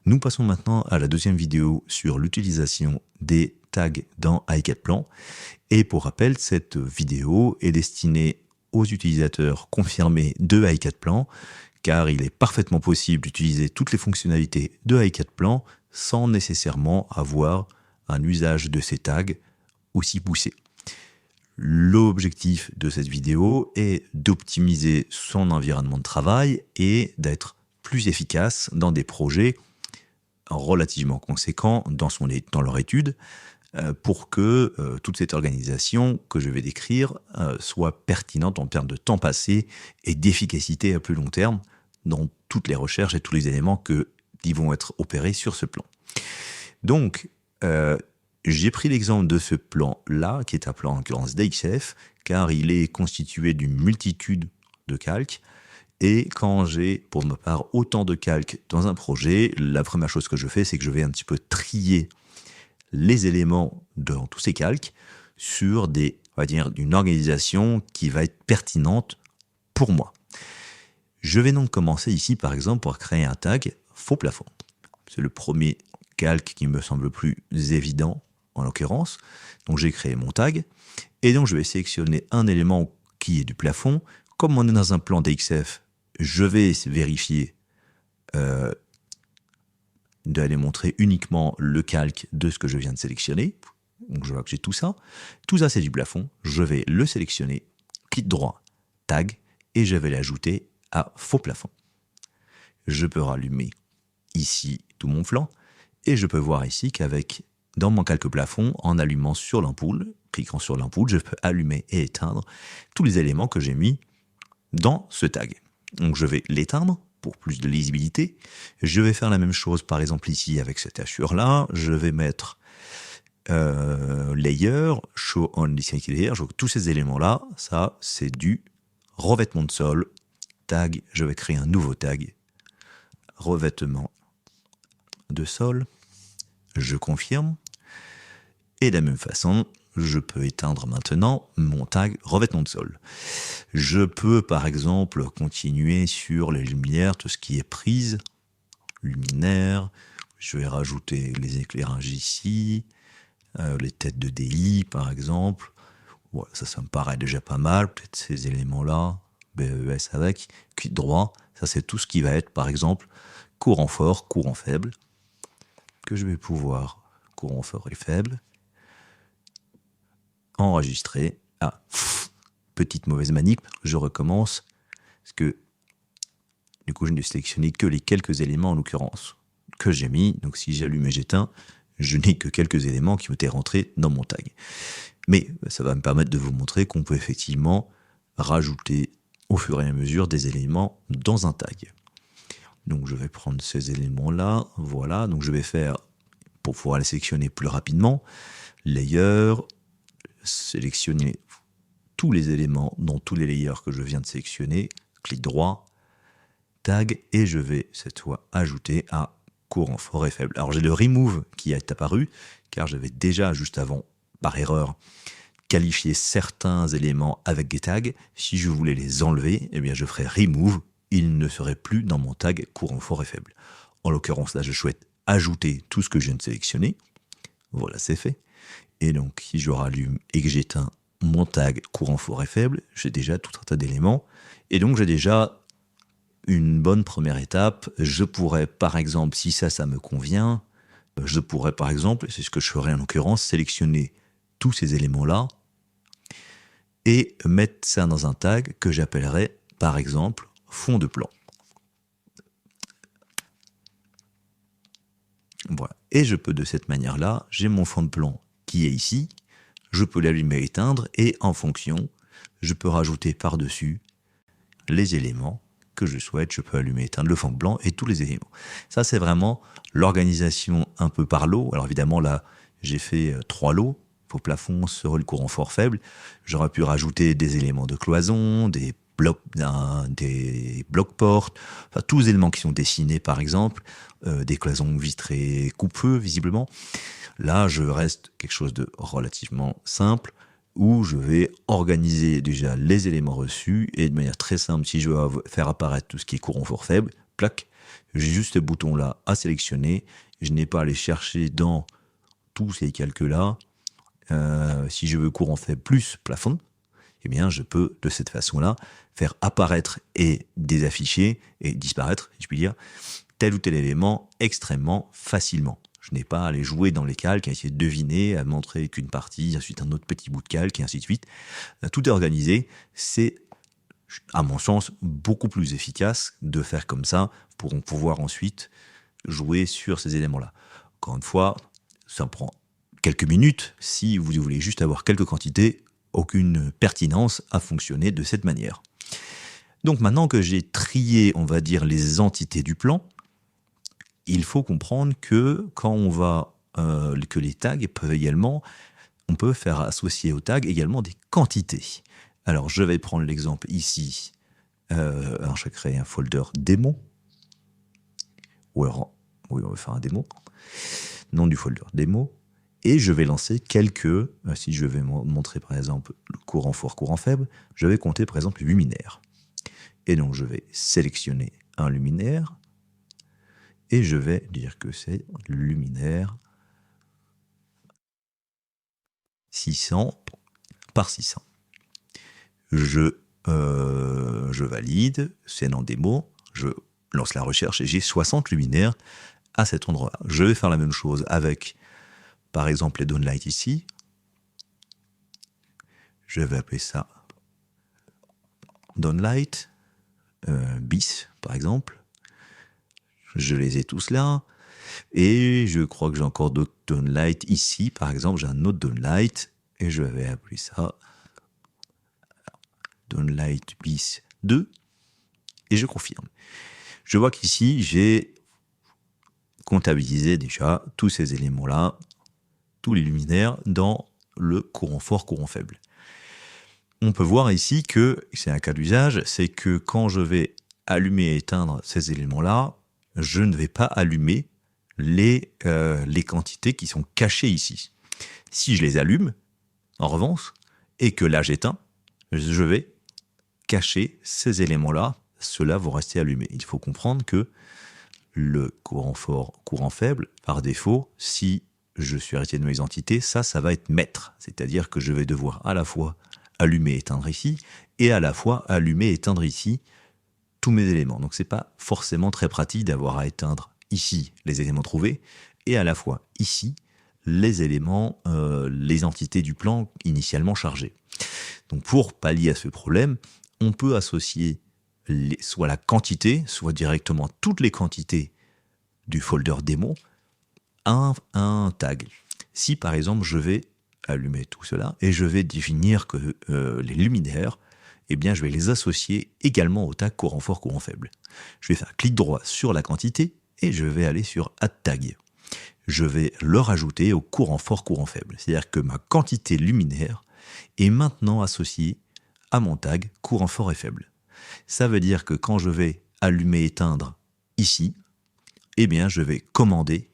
Nous passons maintenant à la deuxième vidéo sur l'utilisation des tags dans iCAD-Plan. Et pour rappel, cette vidéo est destinée aux utilisateurs confirmés de iCAD-Plan, car il est parfaitement possible d'utiliser toutes les fonctionnalités de iCAD-Plan sans nécessairement avoir un usage de ces tags aussi poussé. L'objectif de cette vidéo est d'optimiser son environnement de travail et d'être plus efficace dans des projets relativement conséquents dans leur étude pour que toute cette organisation que je vais décrire soit pertinente en termes de temps passé et d'efficacité à plus long terme dans toutes les recherches et tous les éléments qui vont être opérés sur ce plan. Donc, j'ai pris l'exemple de ce plan-là, qui est un plan en l'occurrence d'XF, car il est constitué d'une multitude de calques. Et quand j'ai, pour ma part, autant de calques dans un projet, la première chose que je fais, c'est que je vais un petit peu trier les éléments dans tous ces calques sur une organisation qui va être pertinente pour moi. Je vais donc commencer ici, par exemple, pour créer un tag faux plafond. C'est le premier calque qui me semble le plus évident, en l'occurrence. Donc j'ai créé mon tag, et donc je vais sélectionner un élément qui est du plafond. Comme on est dans un plan DXF, je vais vérifier d'aller montrer uniquement le calque de ce que je viens de sélectionner. Donc je vois que j'ai tout ça. Tout ça, c'est du plafond. Je vais le sélectionner, clic droit, tag, et je vais l'ajouter à faux plafond. Je peux rallumer ici tout mon flanc, et je peux voir ici dans mon calque plafond, en allumant sur l'ampoule, cliquant sur l'ampoule, je peux allumer et éteindre tous les éléments que j'ai mis dans ce tag. Donc je vais l'éteindre pour plus de lisibilité. Je vais faire la même chose par exemple ici avec cette hachure-là. Je vais mettre Layer, Show Only Selected Layer. Tous ces éléments-là, ça c'est du revêtement de sol. Tag, je vais créer un nouveau tag. Revêtement de sol. Je confirme. Et de la même façon, je peux éteindre maintenant mon tag revêtement de sol. Je peux par exemple continuer sur les lumières, tout ce qui est prise, luminaire. Je vais rajouter les éclairages ici, les têtes de DI par exemple. Voilà, ça me paraît déjà pas mal. Peut-être ces éléments-là, BES avec, clic droit. Ça c'est tout ce qui va être par exemple courant fort, courant faible, que je vais pouvoir, courant fort et faible, enregistrer. Petite mauvaise manip, je recommence, parce que du coup je n'ai sélectionné que les quelques éléments en l'occurrence que j'ai mis. Donc si j'allume et j'éteins, je n'ai que quelques éléments qui ont été rentrés dans mon tag. Mais ça va me permettre de vous montrer qu'on peut effectivement rajouter au fur et à mesure des éléments dans un tag. Donc je vais prendre ces éléments-là, voilà, donc je vais faire, pour pouvoir les sélectionner plus rapidement, Layer, sélectionner tous les éléments dans tous les layers que je viens de sélectionner, clic droit, tag, et je vais cette fois ajouter à courant fort et faible. Alors j'ai le remove qui est apparu, car j'avais déjà juste avant, par erreur, qualifié certains éléments avec des tags. Si je voulais les enlever, eh bien je ferais remove, ils ne seraient plus dans mon tag courant fort et faible. En l'occurrence là, je souhaite ajouter tout ce que je viens de sélectionner. Voilà, c'est fait. Et donc, si je rallume et que j'éteins mon tag courant fort et faible, j'ai déjà tout un tas d'éléments. Et donc, j'ai déjà une bonne première étape. Je pourrais, par exemple, si ça me convient, je pourrais, par exemple, c'est ce que je ferais en l'occurrence, sélectionner tous ces éléments-là et mettre ça dans un tag que j'appellerais, par exemple, fond de plan. Voilà. Et je peux, de cette manière-là, j'ai mon fond de plan qui est ici, je peux l'allumer et éteindre, et en fonction, je peux rajouter par-dessus les éléments que je souhaite. Je peux allumer et éteindre le fond blanc et tous les éléments. Ça, c'est vraiment l'organisation un peu par lot. Alors évidemment, là, j'ai fait 3 lots. Faux plafond, sur le courant fort faible. J'aurais pu rajouter des éléments de cloison, des blocs portes, enfin tous les éléments qui sont dessinés par exemple, des cloisons vitrées coupe-feu visiblement. Là, je reste quelque chose de relativement simple où je vais organiser déjà les éléments reçus et de manière très simple, si je veux faire apparaître tout ce qui est courant fort faible, plac, J'ai juste ce bouton-là à sélectionner. Je n'ai pas à aller chercher dans tous ces calques-là. Si je veux courant faible plus plafond, eh bien, je peux, de cette façon-là, faire apparaître et désafficher et disparaître, si je puis dire, tel ou tel élément extrêmement facilement. Je n'ai pas à aller jouer dans les calques, à essayer de deviner, à montrer qu'une partie, ensuite un autre petit bout de calque, et ainsi de suite. Tout est organisé. C'est, à mon sens, beaucoup plus efficace de faire comme ça pour pouvoir ensuite jouer sur ces éléments-là. Encore une fois, ça prend quelques minutes. Si vous voulez juste avoir quelques quantités, aucune pertinence à fonctionner de cette manière. Donc maintenant que j'ai trié, on va dire, les entités du plan, il faut comprendre que quand on va, que les tags peuvent également, on peut faire associer aux tags également des quantités. Alors je vais prendre l'exemple ici. Alors je vais créer un folder démo. Ou alors, oui, on va faire un démo. Nom du folder démo. Et je vais lancer quelques, si je vais montrer par exemple le courant fort, courant faible, je vais compter par exemple luminaire. Et donc je vais sélectionner un luminaire et je vais dire que c'est luminaire 600 par 600. Je valide, c'est en démo, je lance la recherche et j'ai 60 luminaires à cet endroit-là. Je vais faire la même chose avec, par exemple, les downlights ici. Je vais appeler ça downlight bis, par exemple. Je les ai tous là. Et je crois que j'ai encore d'autres downlights ici. Par exemple, j'ai un autre downlight et je vais appeler ça downlight bis 2. Et je confirme. Je vois qu'ici, j'ai comptabilisé déjà tous ces éléments-là, tous les luminaires dans le courant fort, courant faible. On peut voir ici que c'est un cas d'usage, c'est que quand je vais allumer et éteindre ces éléments-là, je ne vais pas allumer les quantités qui sont cachées ici. Si je les allume, en revanche, et que là j'éteins, je vais cacher ces éléments-là, ceux-là vont rester allumés. Il faut comprendre que le courant fort, courant faible, par défaut, si je suis héritier de mes entités, ça va être maître. C'est-à-dire que je vais devoir à la fois allumer et éteindre ici, et à la fois allumer et éteindre ici tous mes éléments. Donc c'est pas forcément très pratique d'avoir à éteindre ici les éléments trouvés, et à la fois ici les éléments, les entités du plan initialement chargées. Donc pour pallier à ce problème, on peut associer soit la quantité, soit directement toutes les quantités du folder démo à un tag. Si par exemple je vais allumer tout cela et je vais définir que les luminaires, eh bien je vais les associer également au tag courant fort, courant faible. Je vais faire clic droit sur la quantité et je vais aller sur Add Tag. Je vais le rajouter au courant fort, courant faible. C'est-à-dire que ma quantité luminaire est maintenant associée à mon tag courant fort et faible. Ça veut dire que quand je vais allumer et éteindre ici, eh bien je vais commander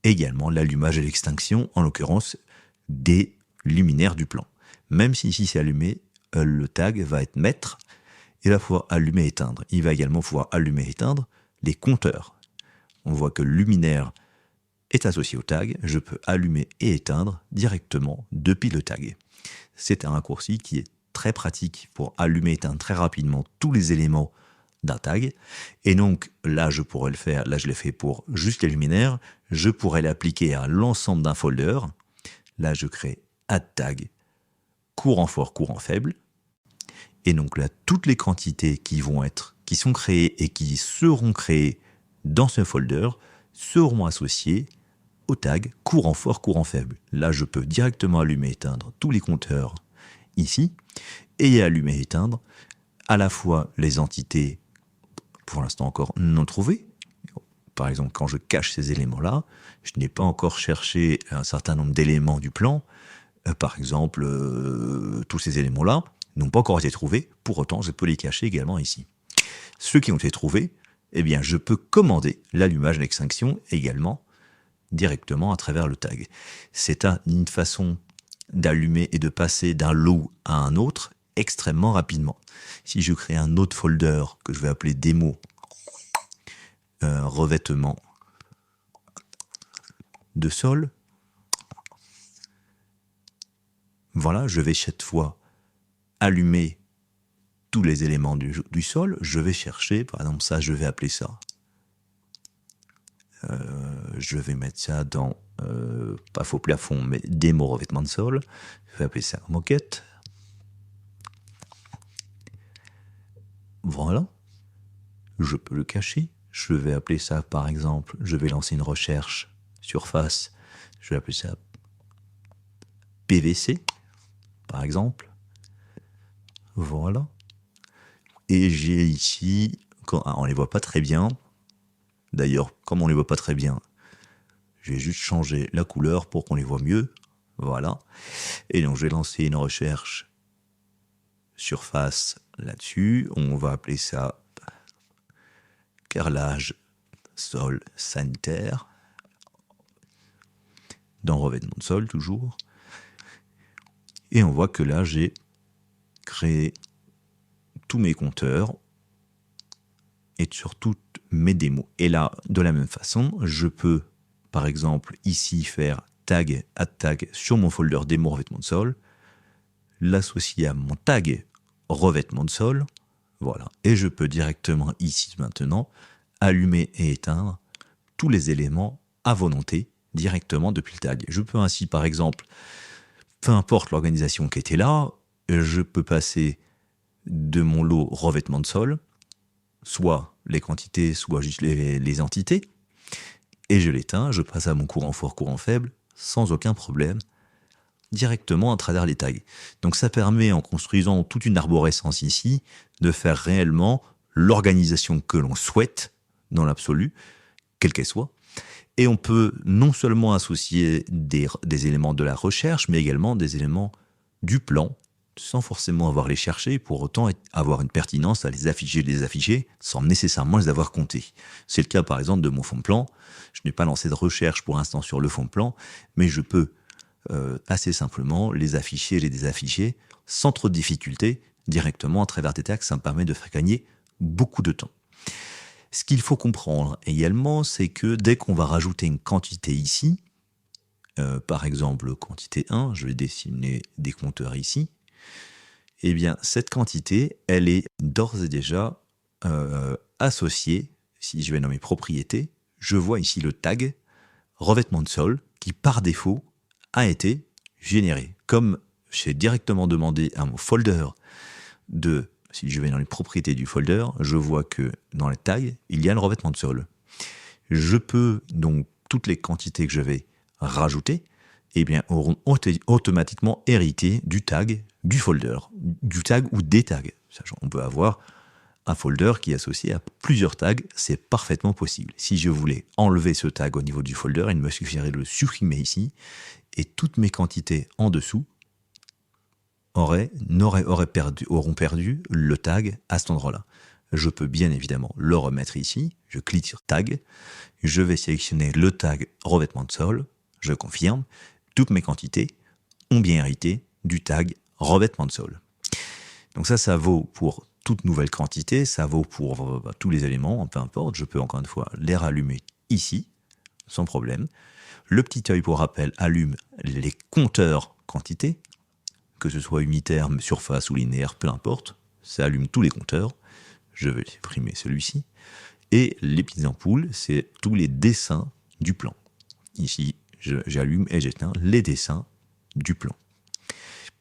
également l'allumage et l'extinction, en l'occurrence des luminaires du plan. Même si ici c'est allumé, le tag va être maître, il va pouvoir allumer et éteindre. Il va également pouvoir allumer et éteindre les compteurs. On voit que le luminaire est associé au tag, je peux allumer et éteindre directement depuis le tag. C'est un raccourci qui est très pratique pour allumer et éteindre très rapidement tous les éléments d'un tag. Et donc là, je pourrais le faire, là je l'ai fait pour juste les luminaires, je pourrais l'appliquer à l'ensemble d'un folder. Là, je crée Add Tag, courant fort, courant faible. Et donc là, toutes les quantités qui sont créées et qui seront créées dans ce folder seront associées au tag courant fort, courant faible. Là, je peux directement allumer et éteindre tous les compteurs ici, et allumer et éteindre à la fois les entités, pour l'instant encore non trouvées. Par exemple, quand je cache ces éléments-là, je n'ai pas encore cherché un certain nombre d'éléments du plan. Par exemple, tous ces éléments-là n'ont pas encore été trouvés. Pour autant, je peux les cacher également ici. Ceux qui ont été trouvés, eh bien, je peux commander l'allumage et l'extinction également directement à travers le tag. C'est une façon d'allumer et de passer d'un lot à un autre extrêmement rapidement. Si je crée un autre folder que je vais appeler démo, revêtement de sol. Voilà, je vais cette fois allumer tous les éléments du sol. Je vais chercher, par exemple ça, je vais appeler ça. Je vais mettre ça dans, pas faux plafond, mais démo revêtement de sol. Je vais appeler ça moquette. Voilà. Je peux le cacher. Je vais appeler ça, par exemple, je vais lancer une recherche surface. Je vais appeler ça PVC, par exemple. Voilà. Et j'ai ici, on ne les voit pas très bien. D'ailleurs, comme on ne les voit pas très bien, je vais juste changer la couleur pour qu'on les voit mieux. Voilà. Et donc, je vais lancer une recherche surface là-dessus. On va appeler ça carrelage sol sanitaire. Dans revêtement de sol, toujours. Et on voit que là, j'ai créé tous mes compteurs et sur toutes mes démos. Et là, de la même façon, je peux, par exemple, ici faire tag, add tag sur mon folder démo revêtement de sol, l'associer à mon tag revêtement de sol, voilà. Et je peux directement ici maintenant allumer et éteindre tous les éléments à volonté directement depuis le tag. Je peux ainsi, par exemple, peu importe l'organisation qui était là, je peux passer de mon lot revêtement de sol, soit les quantités, soit juste les entités, et je l'éteins, je passe à mon courant fort, courant faible, sans aucun problème, directement à travers les tags. Donc ça permet, en construisant toute une arborescence ici, de faire réellement l'organisation que l'on souhaite, dans l'absolu, quelle qu'elle soit. Et on peut non seulement associer des éléments de la recherche, mais également des éléments du plan, sans forcément avoir les chercher, pour autant avoir une pertinence à les afficher, sans nécessairement les avoir comptés. C'est le cas par exemple de mon fond de plan. Je n'ai pas lancé de recherche pour l'instant sur le fond de plan, mais je peux assez simplement les afficher et les désafficher sans trop de difficultés, directement à travers des tags. Ça me permet de faire gagner beaucoup de temps. Ce qu'il faut comprendre également, c'est que dès qu'on va rajouter une quantité ici, par exemple quantité 1, je vais dessiner des compteurs ici, eh bien cette quantité, elle est d'ores et déjà associée, si je vais dans mes propriétés, je vois ici le tag revêtement de sol qui par défaut a été généré. Comme j'ai directement demandé à mon folder si je vais dans les propriétés du folder, je vois que dans les tags, il y a le revêtement de sol. Je peux, donc, toutes les quantités que je vais rajouter, eh bien, auront automatiquement hérité du tag, du folder, du tag ou des tags. On peut avoir un folder qui est associé à plusieurs tags, c'est parfaitement possible. Si je voulais enlever ce tag au niveau du folder, il me suffirait de le supprimer ici, et toutes mes quantités en dessous auront perdu le tag à cet endroit-là. Je peux bien évidemment le remettre ici, je clique sur tag, je vais sélectionner le tag revêtement de sol, je confirme, toutes mes quantités ont bien hérité du tag revêtement de sol. Donc ça vaut pour toute nouvelle quantité, ça vaut pour tous les éléments, peu importe, je peux encore une fois les rallumer ici, sans problème. Le petit œil pour rappel allume les compteurs quantités, que ce soit unitaire, surface ou linéaire, peu importe, ça allume tous les compteurs. Je vais supprimer celui-ci. Et les petites ampoules, c'est tous les dessins du plan. Ici, j'allume et j'éteins les dessins du plan.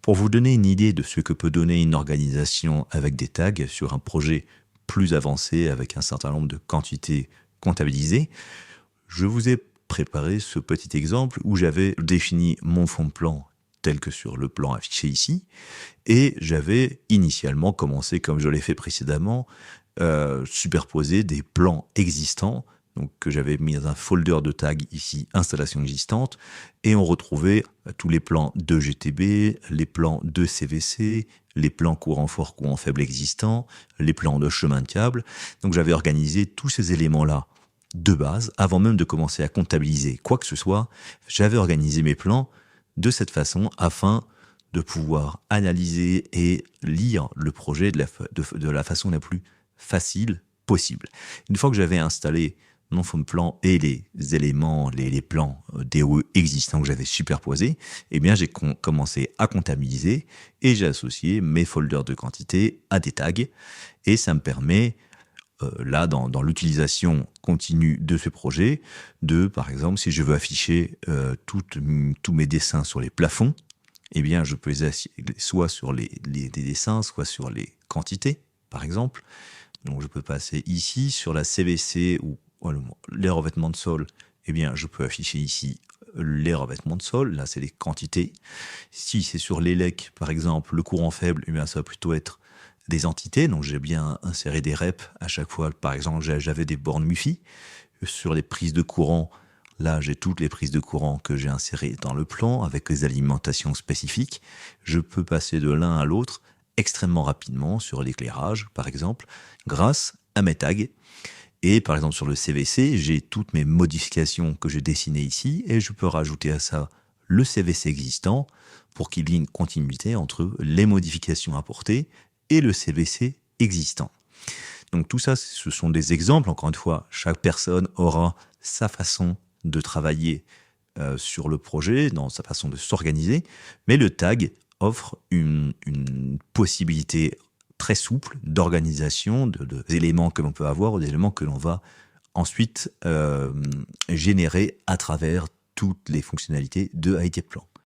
Pour vous donner une idée de ce que peut donner une organisation avec des tags sur un projet plus avancé avec un certain nombre de quantités comptabilisées, je vous ai préparé ce petit exemple où j'avais défini mon fond de plan tel que sur le plan affiché ici, et j'avais initialement commencé, comme je l'ai fait précédemment, superposer des plans existants, donc que j'avais mis dans un folder de tags ici, installation existante, et on retrouvait tous les plans de GTB, les plans de CVC, les plans courant fort, courant faible existants, les plans de chemin de câble. Donc j'avais organisé tous ces éléments-là de base, avant même de commencer à comptabiliser quoi que ce soit, j'avais organisé mes plans de cette façon afin de pouvoir analyser et lire le projet de la façon la plus facile possible. Une fois que j'avais installé non-form plan et les éléments, les plans DOE existants que j'avais superposés, eh bien, j'ai commencé à comptabiliser et j'ai associé mes folders de quantité à des tags. Et ça me permet, là, dans l'utilisation continue de ce projet, par exemple, si je veux afficher tous mes dessins sur les plafonds, eh bien, je peux les afficher soit sur les dessins, soit sur les quantités, par exemple. Donc, je peux passer ici sur la CVC ou les revêtements de sol. Eh bien, je peux afficher ici les revêtements de sol. Là, c'est les quantités. Si c'est sur l'élec, par exemple, le courant faible, eh bien, ça va plutôt être des entités. Donc, j'ai bien inséré des reps à chaque fois. Par exemple, j'avais des bornes MUFI. Sur les prises de courant, là, j'ai toutes les prises de courant que j'ai insérées dans le plan avec les alimentations spécifiques. Je peux passer de l'un à l'autre extrêmement rapidement sur l'éclairage, par exemple, grâce à mes tags. Et par exemple, sur le CVC, j'ai toutes mes modifications que j'ai dessinées ici et je peux rajouter à ça le CVC existant pour qu'il y ait une continuité entre les modifications apportées et le CVC existant. Donc tout ça, ce sont des exemples. Encore une fois, chaque personne aura sa façon de travailler sur le projet, dans sa façon de s'organiser, mais le tag offre une possibilité très souple d'organisation d'éléments que l'on peut avoir ou d'éléments que l'on va ensuite générer à travers toutes les fonctionnalités de iTapeplan.